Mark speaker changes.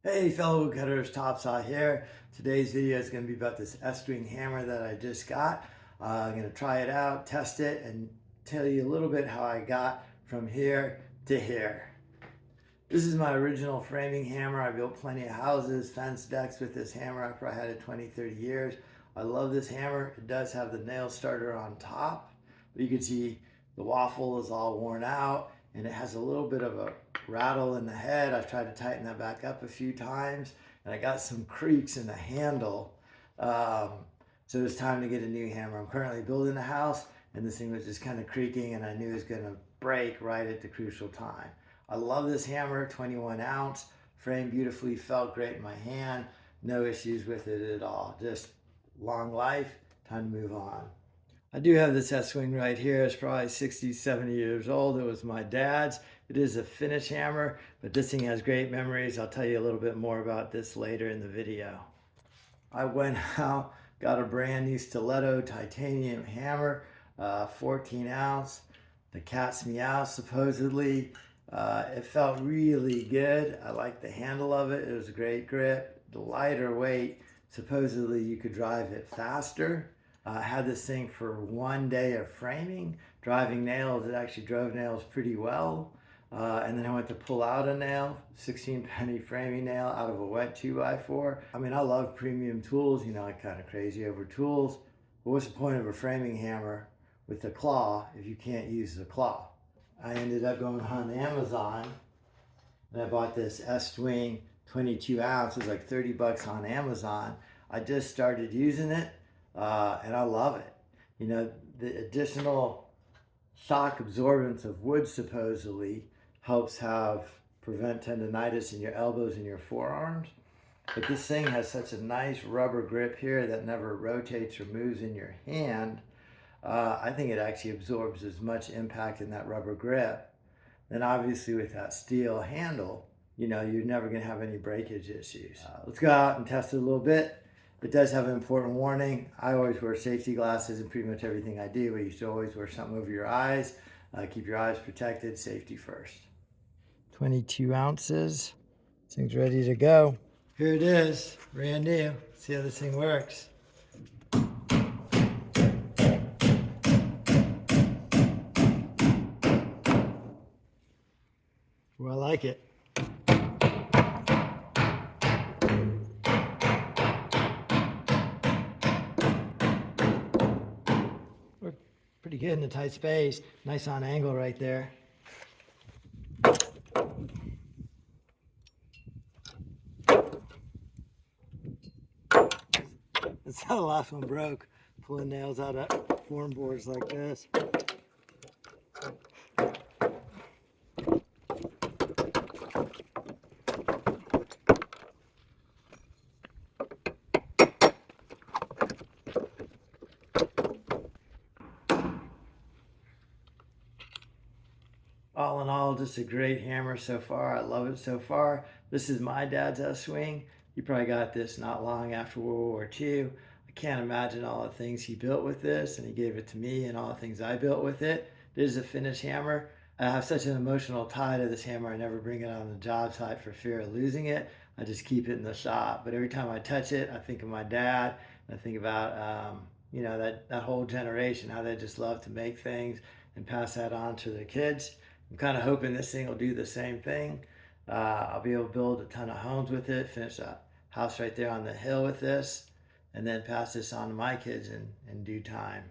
Speaker 1: Hey fellow woodcutters, Topsaw here. Today's video is going to be about this Estwing hammer that I just got. I'm going to try it out, test it, and tell you a little bit how I got from here to here. This is my original framing hammer. I built plenty of houses, fence decks with this hammer. I probably had it 20, 30 years. I love this hammer. It does have the nail starter on top, but you can see the waffle is all worn out and it has a little bit of a rattle in the head. I've tried to tighten that back up a few times and I got some creaks in the handle. So it's time to get a new hammer. I'm currently building a house and this thing was just kind of creaking and I knew it was going to break right at the crucial time. I love this hammer, 21 ounce, frame beautifully, felt great in my hand, no issues with it at all. Just long life, time to move on. I do have this Estwing right here. It's probably 60, 70 years old. It was my dad's. It is a finish hammer, but this thing has great memories. I'll tell you a little bit more about this later in the video. I went out, got a brand new Stiletto titanium hammer, 14 ounce. The cat's meow supposedly. It felt really good. I liked the handle of it. It was a great grip. The lighter weight, supposedly you could drive it faster. I had this thing for 1 day of framing. Driving nails, it actually drove nails pretty well. And then I went to pull out a nail, 16 penny framing nail out of a wet 2x4. I mean, I love premium tools. You know, I'm kind of crazy over tools. But what's the point of a framing hammer with a claw if you can't use the claw? I ended up going on Amazon and I bought this Estwing 22 ounce. It was like 30 bucks on Amazon. I just started using it and I love it. You know, the additional shock absorbance of wood supposedly helps prevent tendonitis in your elbows and your forearms. But this thing has such a nice rubber grip here that never rotates or moves in your hand. I think it actually absorbs as much impact in that rubber grip. Then obviously with that steel handle, you know, you're never going to have any breakage issues. Let's go out and test it a little bit. It does have an important warning. I always wear safety glasses in pretty much everything I do, but you should always wear something over your eyes. Keep your eyes protected, safety first. 22 ounces. This thing's ready to go. Here it is, brand new. See how this thing works. Well, I like it. We're pretty good in a tight space. Nice on angle right there. That's how the last one broke. Pulling nails out of form boards like this. All in all, just a great hammer so far. I love it so far. This is my dad's Estwing. He probably got this not long after World War II. I can't imagine all the things he built with this, and he gave it to me and all the things I built with it. This is a finished hammer. I have such an emotional tie to this hammer. I never bring it on the job site for fear of losing it. I just keep it in the shop. But every time I touch it, I think of my dad. I think about you know, that whole generation, how they just love to make things and pass that on to their kids. I'm kind of hoping this thing will do the same thing. I'll be able to build a ton of homes with it, finish a house right there on the hill with this, and then pass this on to my kids in due time.